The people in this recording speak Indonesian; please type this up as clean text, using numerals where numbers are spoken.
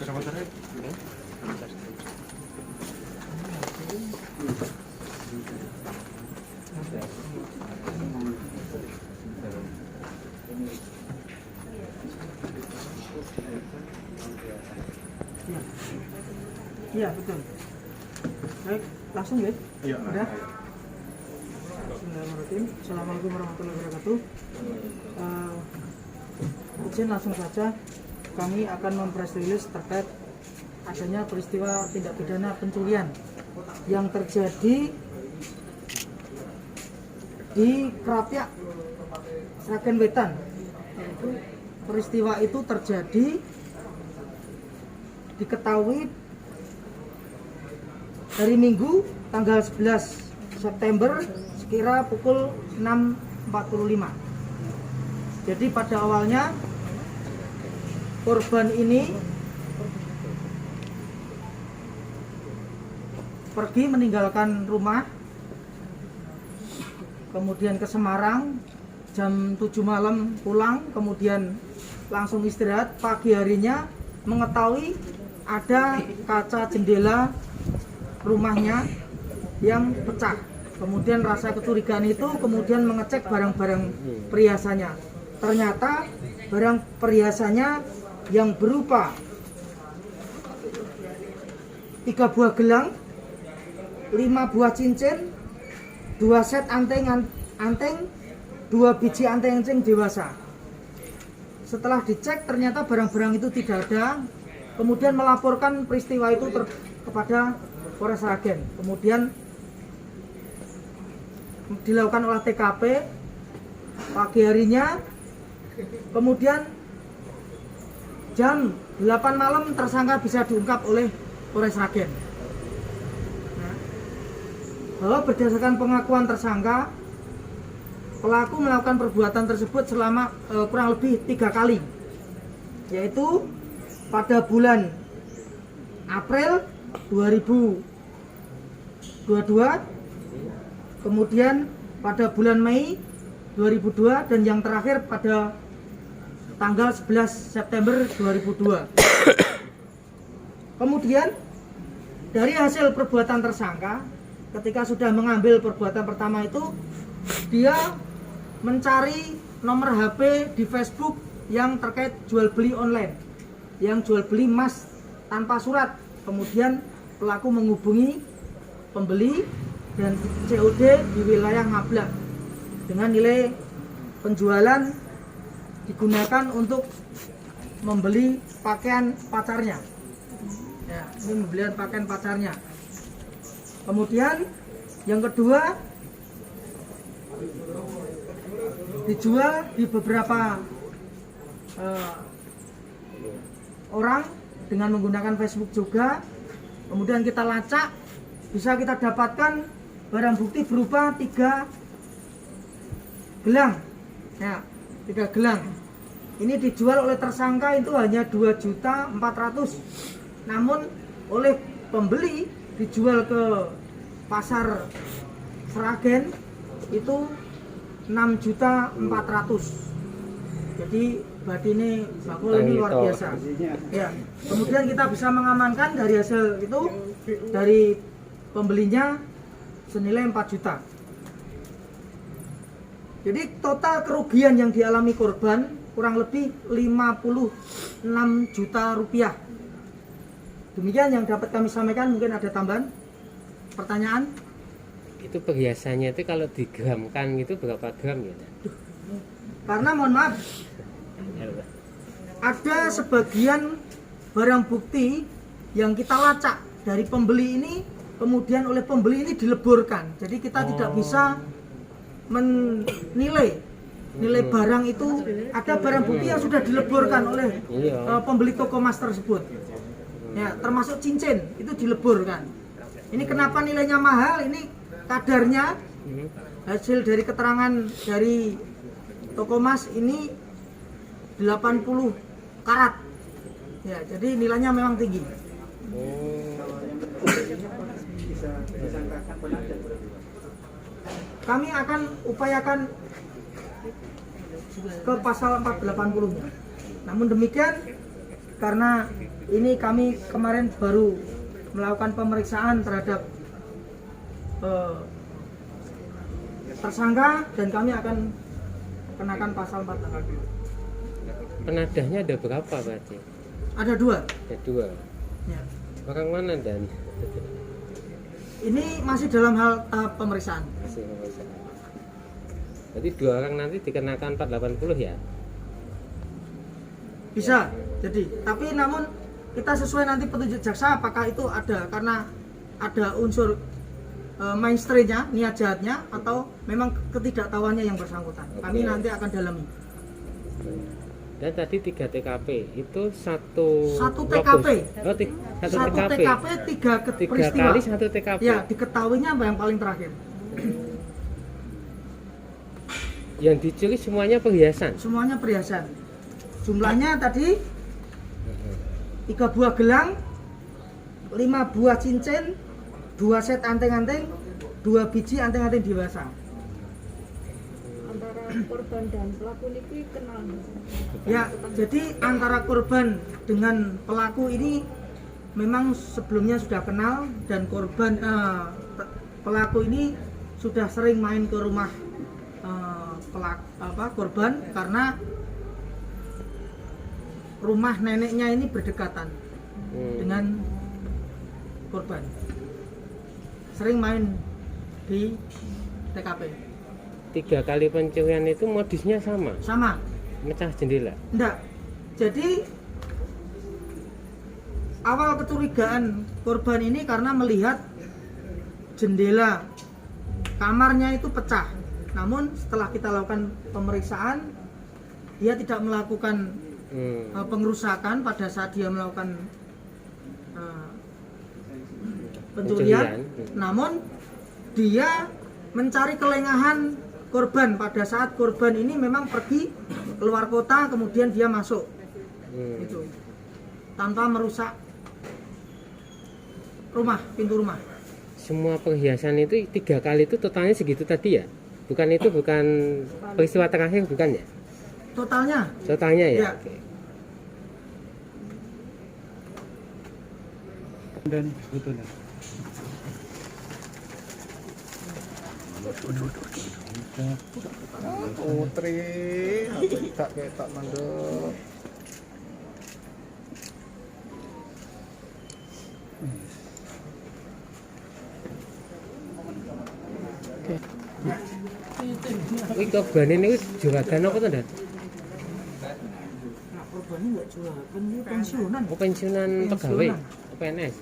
Iya betul. Baik, langsung ya. Iya. Udah. Bismillahirrahmanirrahim. Assalamualaikum warahmatullahi wabarakatuh. Izin langsung saja kami akan mempress release terkait adanya peristiwa tindak pidana pencurian yang terjadi di Krapyak, Sragen Wetan. Peristiwa itu terjadi diketahui hari Minggu tanggal 11 September sekira pukul 6.45. Jadi pada awalnya korban ini pergi meninggalkan rumah, kemudian ke Semarang, jam 7 malam pulang, kemudian langsung istirahat. Pagi harinya mengetahui ada kaca jendela rumahnya yang pecah. Kemudian rasa kecurigaan itu kemudian mengecek barang-barang perhiasannya. Ternyata barang perhiasannya yang berupa 3 buah gelang, 5 buah cincin, 2 set anteng, 2 biji anteng dewasa. Setelah dicek ternyata barang-barang itu tidak ada. Kemudian melaporkan peristiwa itu kepada Polres Sragen. Kemudian dilakukan olah TKP pagi harinya. Kemudian jam 8 malam tersangka bisa diungkap oleh Polres Sragen. Bahwa berdasarkan pengakuan tersangka, pelaku melakukan perbuatan tersebut selama kurang lebih 3 kali, yaitu pada bulan April 2022, kemudian pada bulan Mei 2002, dan yang terakhir pada tanggal 11 September 2002. Kemudian dari hasil perbuatan tersangka, ketika sudah mengambil perbuatan pertama itu, dia mencari nomor HP di Facebook yang terkait jual beli online, yang jual beli emas tanpa surat. Kemudian pelaku menghubungi pembeli dan COD di wilayah Ngablak dengan nilai penjualan digunakan untuk membeli pakaian pacarnya. Ya, ini pembelian pakaian pacarnya. Kemudian yang kedua, dijual di beberapa orang dengan menggunakan Facebook juga. Kemudian kita lacak, bisa kita dapatkan barang bukti berupa 3 gelang. Ya, 3 gelang. Ini dijual oleh tersangka itu hanya 2.400.000. Namun oleh pembeli dijual ke pasar Sragen itu 6.400.000. Jadi batine bakul ini luar biasa. Ya. Kemudian kita bisa mengamankan dari hasil itu, dari pembelinya senilai 4 juta. Jadi total kerugian yang dialami korban kurang lebih 56 juta rupiah. Demikian yang dapat kami sampaikan. Mungkin ada tambahan pertanyaan? Itu perhiasannya itu kalau digramkan itu berapa gram ya? Karena mohon maaf, ada sebagian barang bukti yang kita lacak dari pembeli ini, kemudian oleh pembeli ini dileburkan. Jadi kita tidak bisa menilai nilai barang itu. Ada barang bukti yang sudah dileburkan oleh pembeli toko emas tersebut. Ya, termasuk cincin itu dileburkan. Ini kenapa nilainya mahal? Ini kadarnya hasil dari keterangan dari toko emas ini 80 karat. Ya, jadi nilainya memang tinggi. Kami akan upayakan ke pasal 480-nya. Namun demikian, karena ini kami kemarin baru melakukan pemeriksaan terhadap tersangka dan kami akan kenakan pasal 46. Penadahnya ada berapa Pak Haji? Ada 2. Ada 2. Ya. Orang mana dan? Ini masih dalam hal tahap pemeriksaan. Masih pemeriksaan. Jadi 2 orang nanti dikenakan 480 ya? Bisa. Jadi, tapi namun kita sesuai nanti petunjuk jaksa apakah itu ada karena ada unsur mainstreamnya, niat jahatnya atau memang ketidaktahuannya yang bersangkutan. Kami Oke. nanti akan dalami. Dan tadi 3 TKP itu satu TKP. Oh, satu TKP. 3 3 peristiwa. kali 1 TKP. Ya, diketahuinya yang paling terakhir. Yang dicuri semuanya perhiasan. Semuanya perhiasan. Jumlahnya tadi 3 buah gelang, 5 buah cincin, 2 set anting-anting, 2 biji anting-anting dewasa. Antara korban dan pelaku ini kenal. Ya, jadi antara korban dengan pelaku ini memang sebelumnya sudah kenal dan pelaku ini sudah sering main ke rumah korban karena rumah neneknya ini berdekatan dengan korban. Sering main di TKP. 3 kali pencurian itu modusnya sama, Sama. mecah jendela. Enggak. Jadi awal kecurigaan korban ini karena melihat jendela kamarnya itu pecah. Namun setelah kita lakukan pemeriksaan, dia tidak melakukan pengerusakan pada saat dia melakukan pencurian. Namun dia mencari kelengahan korban pada saat korban ini memang pergi keluar kota, kemudian dia masuk itu tanpa merusak pintu rumah. Semua perhiasan itu 3 kali itu totalnya segitu tadi ya? Bukan peristiwa terakhir bukan ya? Totalnya ya? ya. Oke. Dan betul ya. Putri, tak ketak mandek. Ini korban ini juragan apa tuh Dan? Nah, korban ini enggak juragan, ini pensiunan. Oh pensiunan pegawai, PNS.